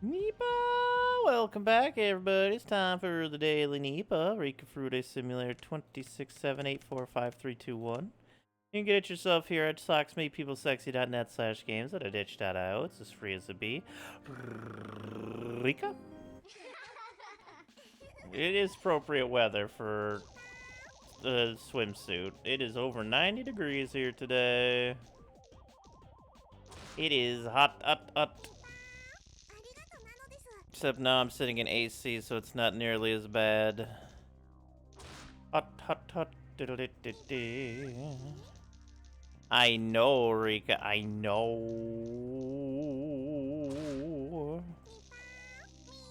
Nipah! Welcome back, everybody. It's time for the Daily Nipah. Rika Fruit Simulator 2678455321. You can get it yourself here at socksmeetpeoplesexy.net/games at a ditch.io. It's as free as it be. Rika? It is appropriate weather for the swimsuit. It is over 90 degrees here today. It is hot, hot, hot. Except now I'm sitting in AC, so it's not nearly as bad. Hot, hot, hot. I know, Rika. I know.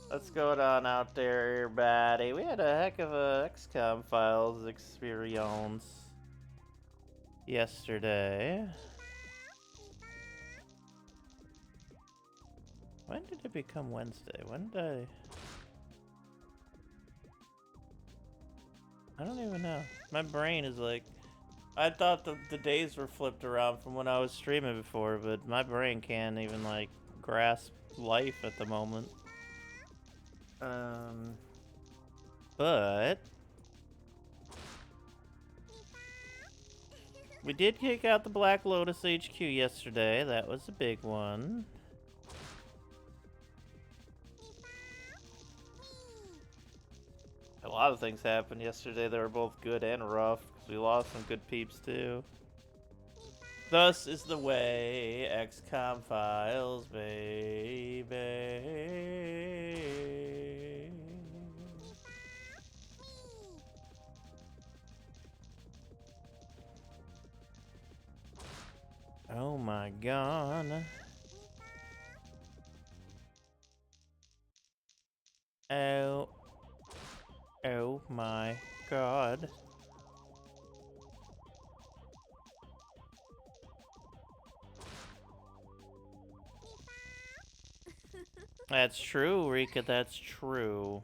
What's going on out there, everybody? We had a heck of a XCOM Files experience yesterday. When did it become Wednesday? When did I don't even know. My brain is like... I thought the days were flipped around from when I was streaming before, but my brain can't even, like, grasp life at the moment. But... we did kick out the Black Lotus HQ yesterday. That was a big one. A lot of things happened yesterday that were both good and rough, because we lost some good peeps too. Thus is the way, XCOM Files, baby. Oh my god. Oh my god. That's true, Rika, that's true.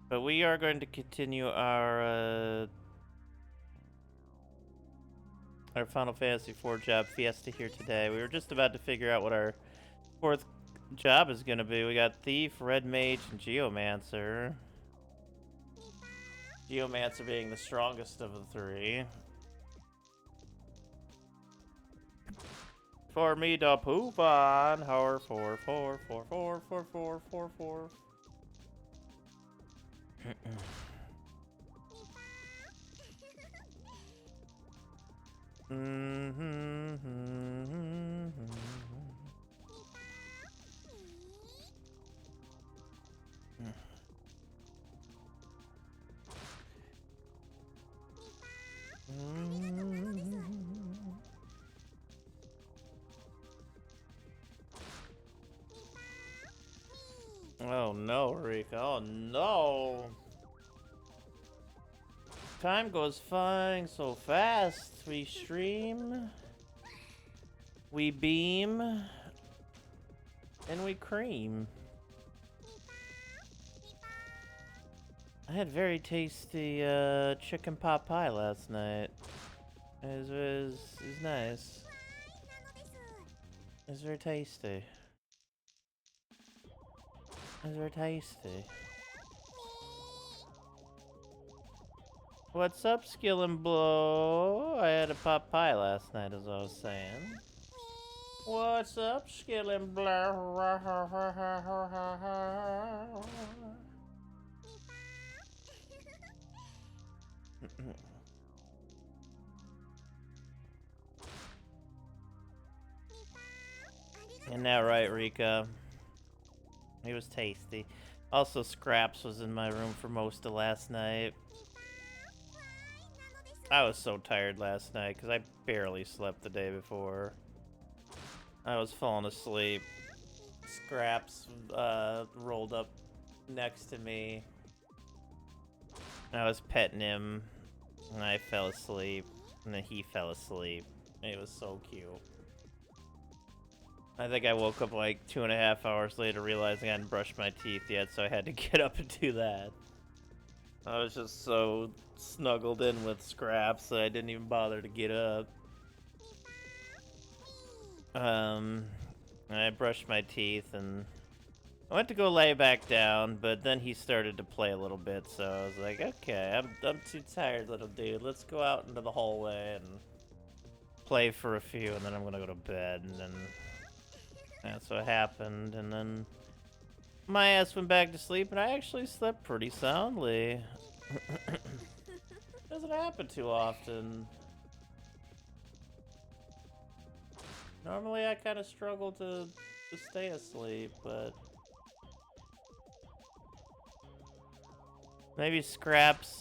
But we are going to continue our Final Fantasy IV job fiesta here today. We were just about to figure out what our fourth job is gonna be. We got Thief, Red Mage, and Geomancer. Geomancer being the strongest of the three. For me to poop on her 4. Oh no, Rika. Oh no! Time goes flying so fast. We stream, we beam, and we cream. I had very tasty chicken pot pie last night. It was nice. It was very tasty. It was very tasty. What's up, Skill and Blow? I had a pot pie last night, as I was saying. What's up, Skill and Blow? Isn't that right, Rika? It was tasty. Also, Scraps was in my room for most of last night. I was so tired last night because I barely slept the day before. I was falling asleep. Scraps rolled up next to me. I was petting him, and I fell asleep, and then he fell asleep. It was so cute. I think I woke up like 2.5 hours later realizing I hadn't brushed my teeth yet, so I had to get up and do that. I was just so snuggled in with Scraps that I didn't even bother to get up. I brushed my teeth and I went to go lay back down, but then he started to play a little bit, so I was like, okay, I'm too tired, little dude. Let's go out into the hallway and play for a few, and then I'm gonna go to bed, and then that's what happened, and then my ass went back to sleep, and I actually slept pretty soundly. Doesn't happen too often. Normally I kind of struggle to stay asleep, but maybe Scraps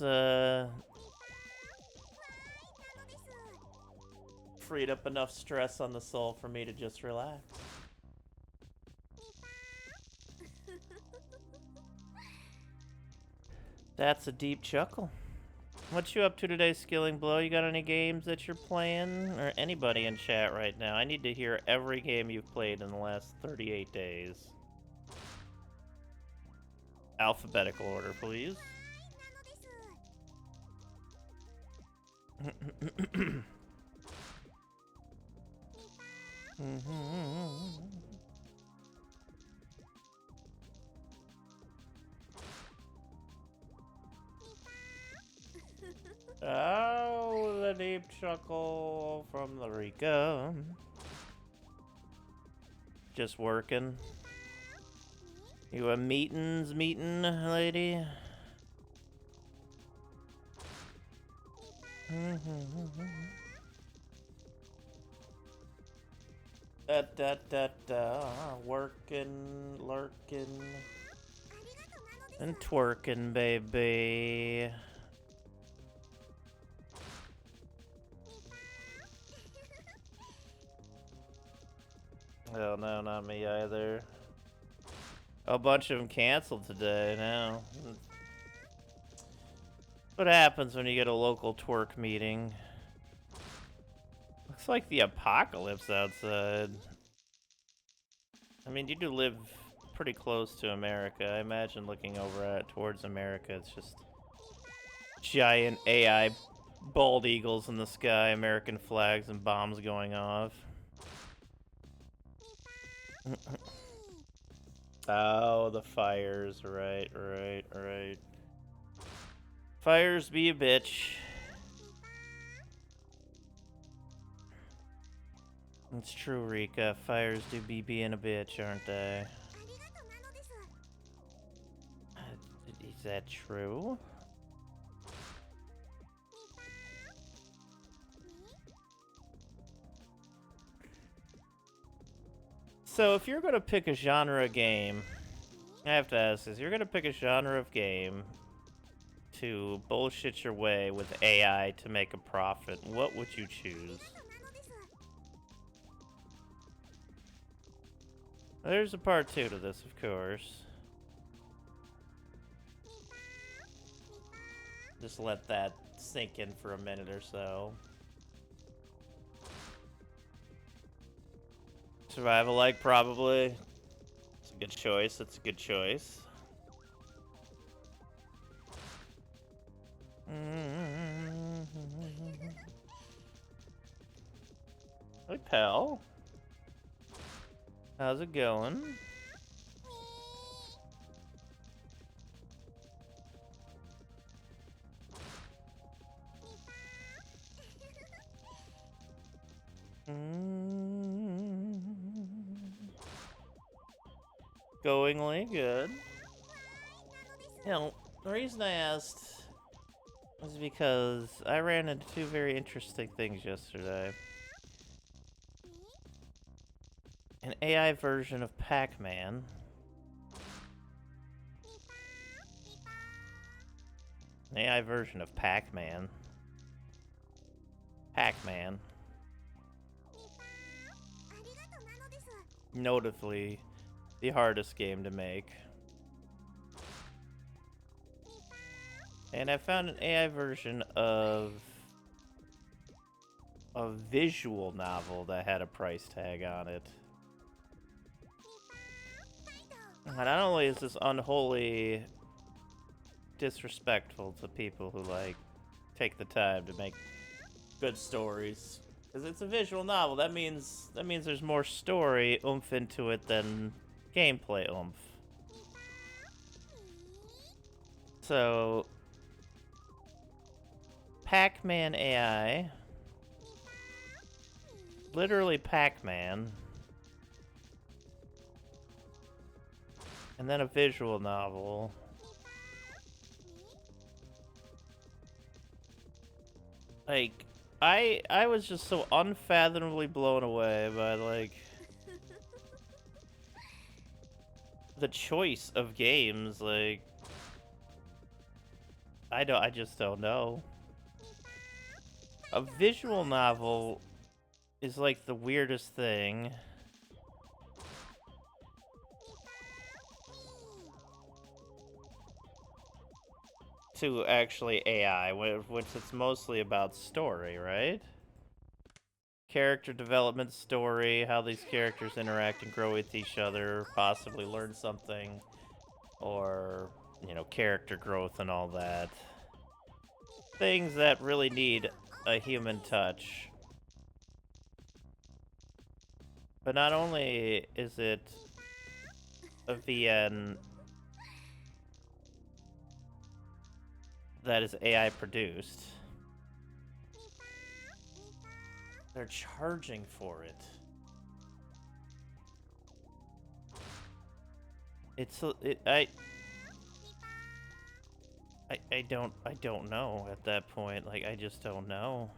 freed up enough stress on the soul for me to just relax. That's a deep chuckle. What you up to today, Skilling Blow? You got any games that you're playing? Or anybody in chat right now? I need to hear every game you've played in the last 38 days. Alphabetical order, please. Oh, the deep chuckle from the Rika. Just working. You a meeting, lady? Working, lurking, and twerking, baby. Oh no, not me either. A bunch of them canceled today now. What happens when you get a local twerk meeting? Looks like the apocalypse outside. I mean, you do live pretty close to America. I imagine looking over towards America, it's just giant AI bald eagles in the sky, American flags, and bombs going off. Oh, the fires. Right. Fires be a bitch. It's true, Rika. Fires do be being a bitch, aren't they? Is that true? So if you're gonna pick a genre of game, I have to ask this, you're gonna pick a genre of game to bullshit your way with AI to make a profit, what would you choose? There's a part 2 to this, of course. Just let that sink in for a minute or so. Survival-like, probably. It's a good choice. It's a good choice. Hey, pal. How's it going? Goingly good. You know, the reason I asked was because I ran into 2 very interesting things yesterday. An AI version of Pac-Man. An AI version of Pac-Man. Pac-Man. Notably the hardest game to make. And I found an AI version of a visual novel that had a price tag on it. And not only is this unholy disrespectful to people who, like, take the time to make good stories Because it's a visual novel. That means there's more story oomph into it than gameplay oomph. So, Pac-Man AI, literally Pac-Man, and then a visual novel. Like, I was just so unfathomably blown away by, like, the choice of games. Like, I just don't know. A visual novel is like the weirdest thing. To actually AI, which it's mostly about story, right? Character development, story, how these characters interact and grow with each other, possibly learn something, or, you know, character growth and all that. Things that really need a human touch. But not only is it a VN that is AI produced, they're charging for it. I don't know at that point. Like, I just don't know.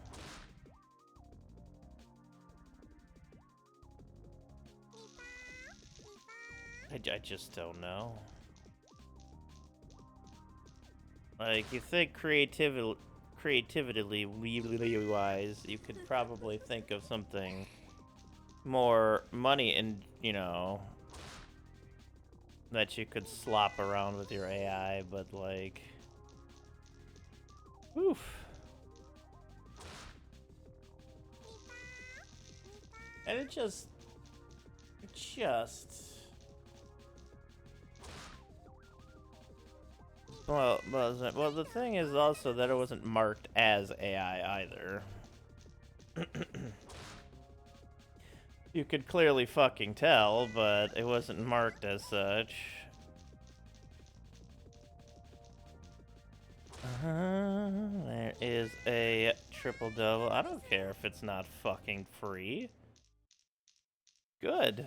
I just don't know. Like, you think creativity wise, you could probably think of something more money and, you know, that you could slop around with your AI, but like, oof. And it just well, the thing is also that it wasn't marked as AI either. You could clearly fucking tell, but it wasn't marked as such. There is a triple double. I don't care if it's not fucking free. Good.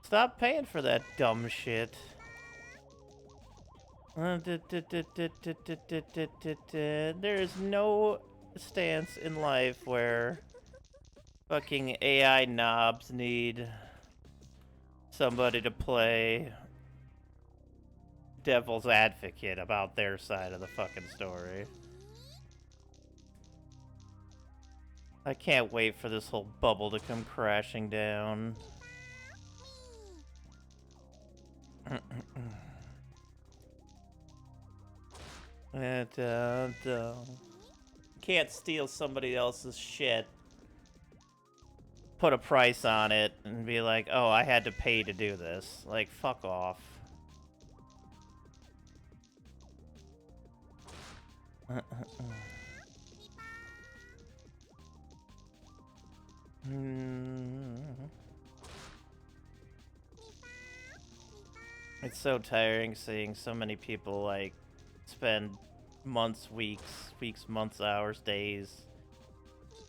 Stop paying for that dumb shit. There is no stance in life where fucking AI knobs need somebody to play devil's advocate about their side of the fucking story. I can't wait for this whole bubble to come crashing down. Can't steal somebody else's shit, put a price on it, and be like, oh, I had to pay to do this. Like, fuck off. It's so tiring seeing so many people, like, spend months, weeks, months, hours, days,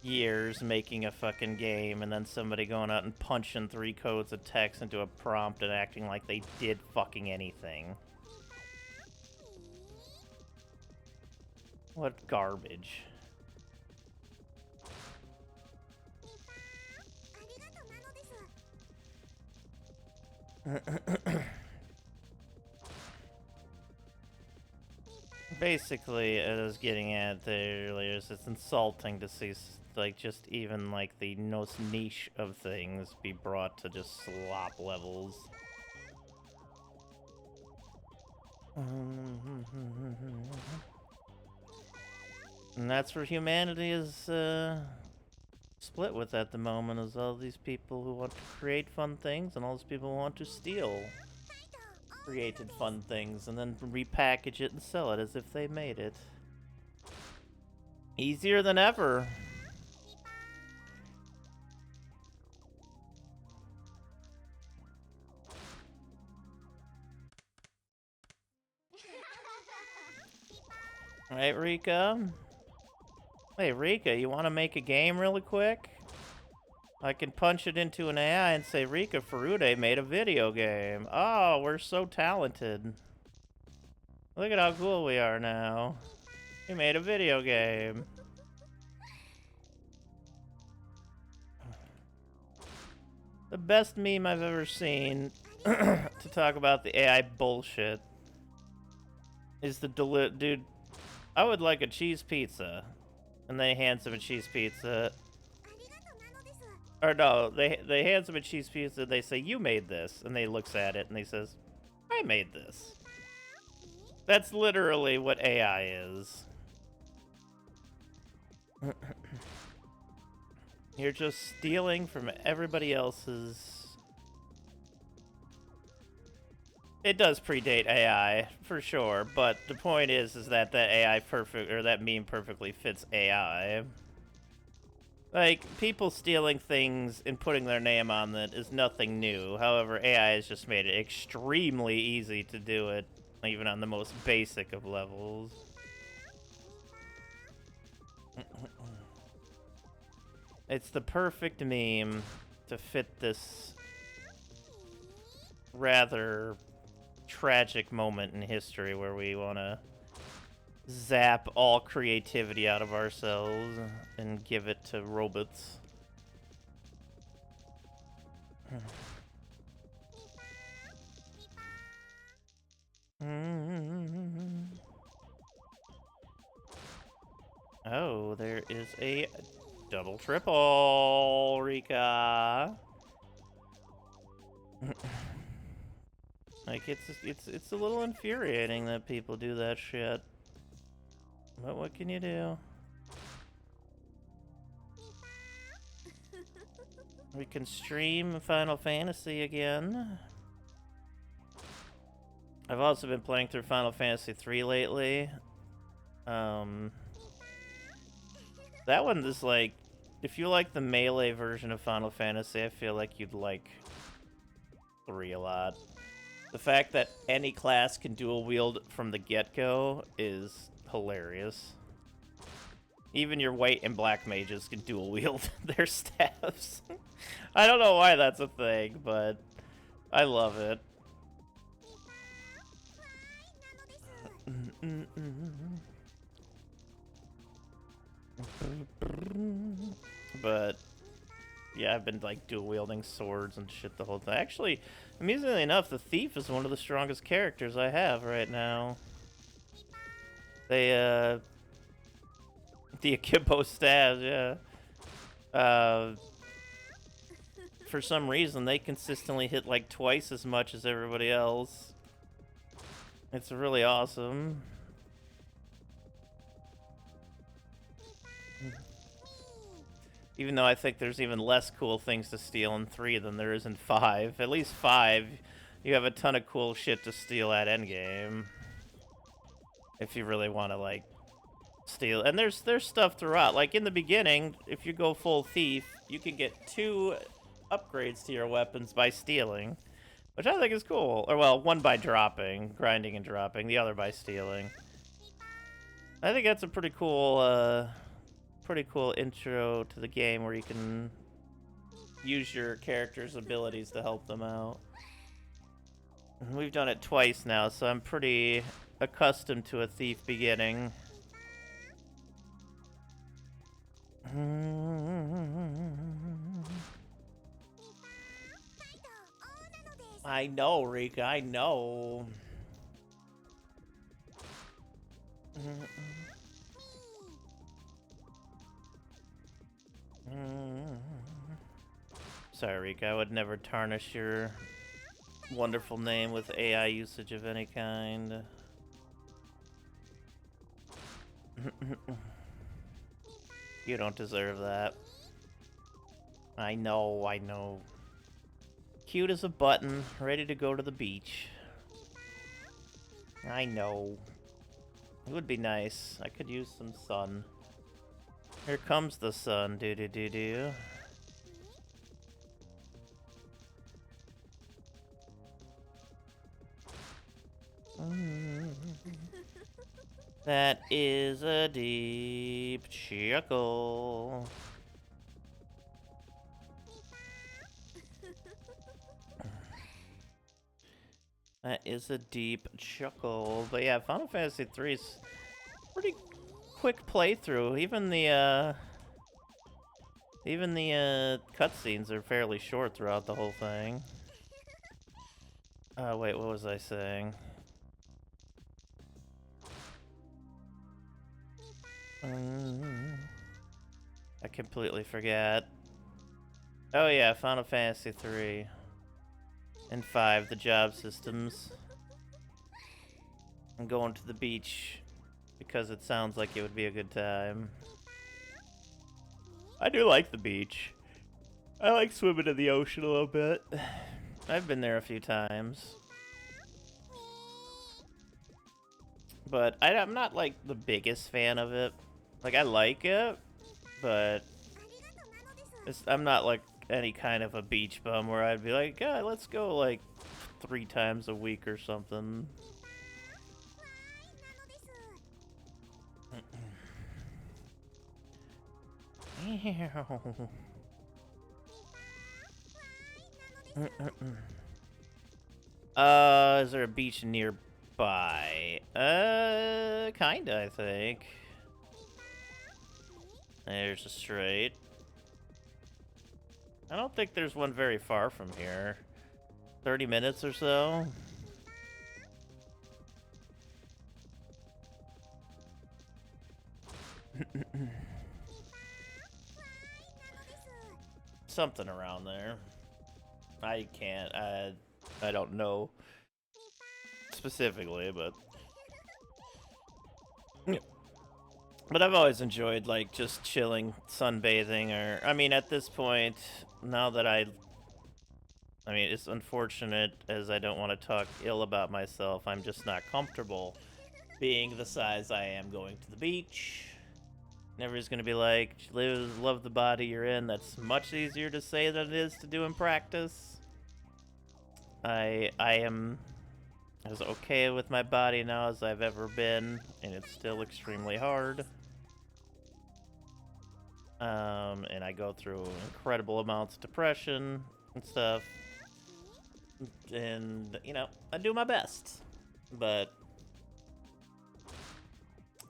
years making a fucking game, and then somebody going out and punching 3 codes of text into a prompt and acting like they did fucking anything. What garbage. Basically, as I was getting at there earlier, it's insulting to see, like, just even, like, the most niche of things be brought to just slop levels. And that's where humanity is, split with at the moment, is all these people who want to create fun things and all these people who want to steal created fun things and then repackage it and sell it as if they made it. Easier than ever. Right, Rika? Hey, Rika, you want to make a game really quick? I can punch it into an AI and say, Rika Furude made a video game. Oh, we're so talented. Look at how cool we are now. We made a video game. The best meme I've ever seen to talk about the AI bullshit is the dude. I would like a cheese pizza, and they hands him a cheese pizza. Or no, they hands him a cheese pizza. They say, "You made this," and they looks at it and he says, "I made this." That's literally what AI is. You're just stealing from everybody else's. It does predate AI for sure, but the point is that AI that meme perfectly fits AI. Like, people stealing things and putting their name on it is nothing new. However, AI has just made it extremely easy to do it, even on the most basic of levels. It's the perfect meme to fit this rather tragic moment in history where we want to zap all creativity out of ourselves and give it to robots. Oh, there is a double triple, Rika. Like, it's a little infuriating that people do that shit. But what can you do? We can stream Final Fantasy again. I've also been playing through Final Fantasy 3 lately. That one is like, if you like the melee version of Final Fantasy, I feel like you'd like 3 a lot. The fact that any class can dual wield from the get-go is hilarious. Even your white and black mages can dual wield their staffs. I don't know why that's a thing, but I love it. But yeah, I've been like dual wielding swords and shit the whole time. Actually, amusingly enough, the thief is one of the strongest characters I have right now. They the Akimbo stabs, yeah. For some reason, they consistently hit like twice as much as everybody else. It's really awesome. Even though I think there's even less cool things to steal in 3 than there is in 5. At least 5, you have a ton of cool shit to steal at endgame. If you really want to, like, steal. And there's stuff throughout. Like, in the beginning, if you go full thief, you can get 2 upgrades to your weapons by stealing. Which I think is cool. Or, well, one by dropping, grinding and dropping. The other by stealing. I think that's a pretty cool intro to the game where you can use your character's abilities to help them out. And we've done it twice now, so I'm pretty accustomed to a thief beginning. I know, Rika, I know. Sorry, Rika, I would never tarnish your wonderful name with AI usage of any kind. You don't deserve that. I know, I know. Cute as a button, ready to go to the beach. I know. It would be nice. I could use some sun. Here comes the sun, do-do-do-do. That is a deep chuckle. That is a deep chuckle. But yeah, Final Fantasy 3 is pretty quick playthrough. Even the cutscenes are fairly short throughout the whole thing. Wait, what was I saying? I completely forgot. Oh yeah, Final Fantasy 3 and 5, the job systems. I'm going to the beach because it sounds like it would be a good time. I do like the beach. I like swimming in the ocean a little bit. I've been there a few times. But I'm not like the biggest fan of it. Like, I like it, but I'm not like any kind of a beach bum where I'd be like, yeah, let's go like 3 times a week or something. Is there a beach nearby? Kinda, I think. There's a strait. I don't think there's one very far from here. 30 minutes or so. Something around there. I can't. I don't know specifically, but but I've always enjoyed like just chilling, sunbathing, or I mean, at this point, now that I mean, it's unfortunate as I don't want to talk ill about myself. I'm just not comfortable being the size I am going to the beach. Everybody's gonna be like, love the body you're in. That's much easier to say than it is to do in practice. I am as okay with my body now as I've ever been, and it's still extremely hard. And I go through incredible amounts of depression and stuff. And, you know, I do my best. But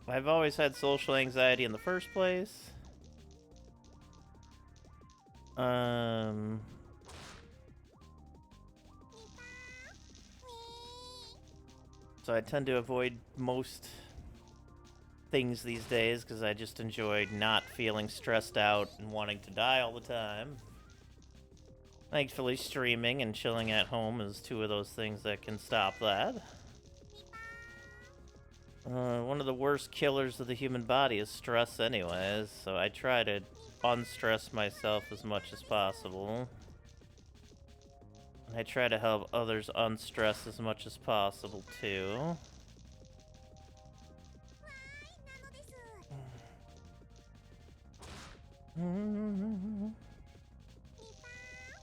I've always had social anxiety in the first place. So I tend to avoid most things these days because I just enjoy not feeling stressed out and wanting to die all the time. Thankfully, streaming and chilling at home is 2 of those things that can stop that. One of the worst killers of the human body is stress anyways, so I try to unstress myself as much as possible. I try to help others unstress as much as possible, too.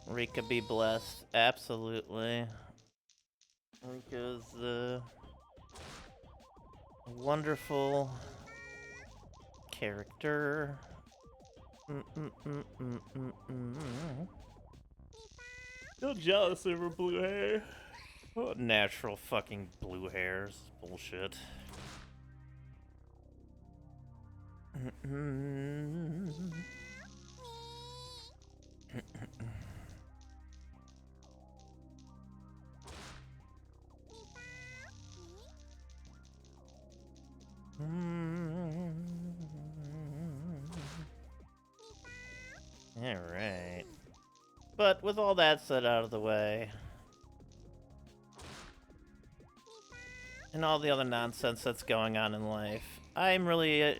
Rika be blessed. Absolutely. Rika's a wonderful character. Still jealous of her blue hair. What natural fucking blue hairs. Bullshit. Alright. But with all that said out of the way, and all the other nonsense that's going on in life, I'm really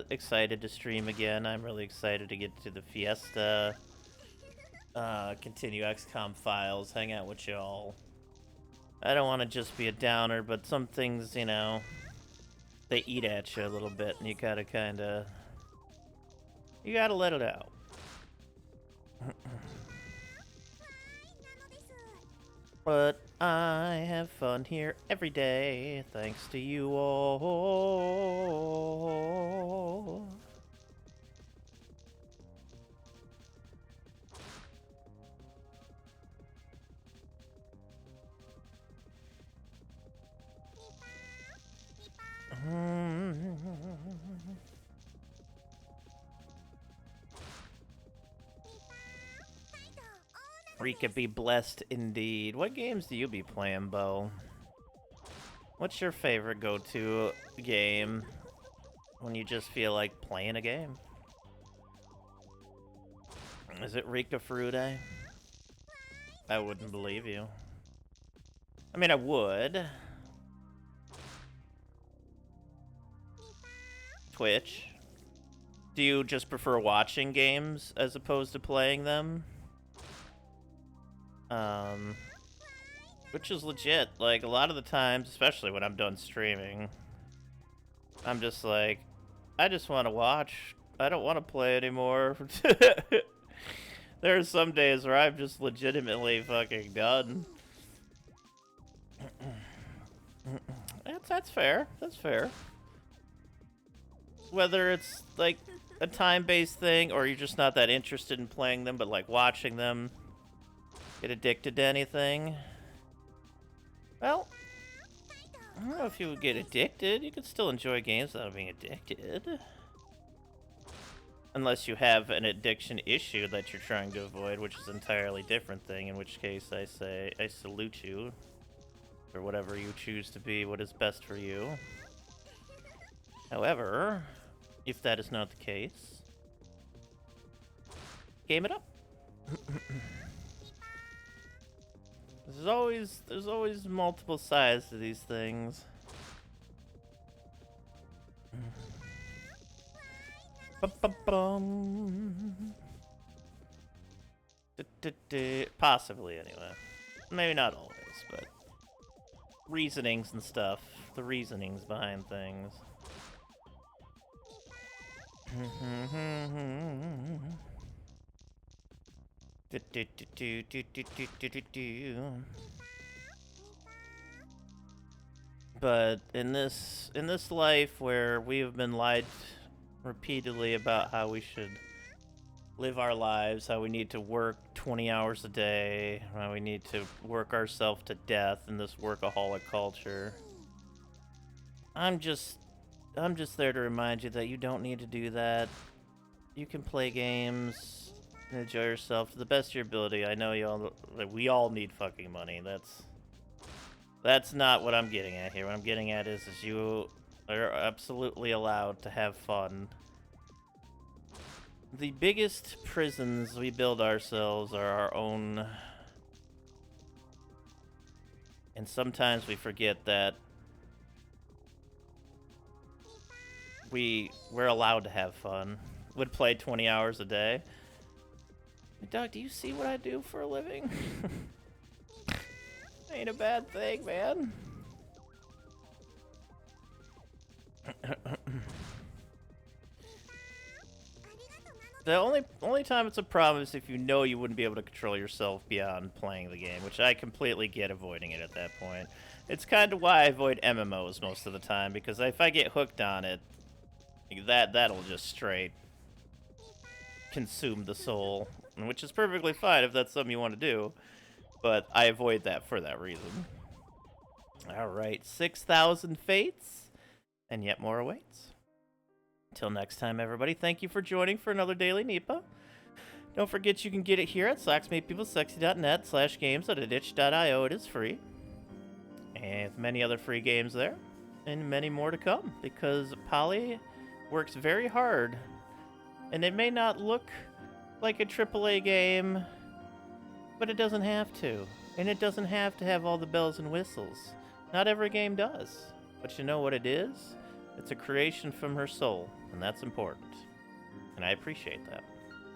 excited to stream again. I'm really excited to get to the Fiesta, continue XCOM files, hang out with y'all. I don't want to just be a downer, but some things, you know, they eat at you a little bit, and you gotta kinda... You gotta let it out. But I have fun here every day, thanks to you all. Rika be blessed indeed. What games do you be playing, Bo? What's your favorite go-to game when you just feel like playing a game? Is it Rika Frude? I wouldn't believe you. I mean, I would. Twitch. Do you just prefer watching games as opposed to playing them? Which is legit. Like, a lot of the times, especially when I'm done streaming, I'm just like, I just want to watch. I don't want to play anymore. There are some days where I'm just legitimately fucking done. That's fair. That's fair. Whether it's, like, a time-based thing, or you're just not that interested in playing them, but, like, watching them, get addicted to anything. Well, I don't know if you would get addicted. You could still enjoy games without being addicted. Unless you have an addiction issue that you're trying to avoid, which is an entirely different thing, in which case I say, I salute you. Or whatever you choose to be, what is best for you. However, if that is not the case, game it up. There's always multiple sides to these things. Possibly, anyway. Maybe not always, but reasonings and stuff. The reasonings behind things. But in this life where we have been lied repeatedly about how we should live our lives, how we need to work 20 hours a day, how we need to work ourselves to death in this workaholic culture, I'm just there to remind you that you don't need to do that. You can play games and enjoy yourself to the best of your ability. I know we all need fucking money. That's not what I'm getting at here. What I'm getting at is you are absolutely allowed to have fun. The biggest prisons we build ourselves are our own. And sometimes we forget that we're allowed to have fun. Would play 20 hours a day. Doug, do you see what I do for a living? Ain't a bad thing, man. The only time it's a problem is if you know you wouldn't be able to control yourself beyond playing the game, which I completely get avoiding it at that point. It's kind of why I avoid MMOs most of the time, because if I get hooked on it, that'll just straight consume the soul, which is perfectly fine if that's something you want to do, but I avoid that for that reason. Alright, 6,000 fates, and yet more awaits. Until next time, everybody, thank you for joining for another Daily Nipah. Don't forget you can get it here at socksmadepeoplesexy.net/games.ditch.io. It is free. And many other free games there, and many more to come, because Polly works very hard. And it may not look like a AAA game, but it doesn't have to. And it doesn't have to have all the bells and whistles. Not every game does. But you know what it is? It's a creation from her soul, and that's important. And I appreciate that.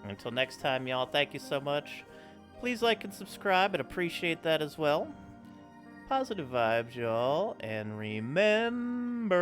Until next time, y'all, thank you so much. Please like and subscribe, I'd appreciate that as well. Positive vibes, y'all, and remember...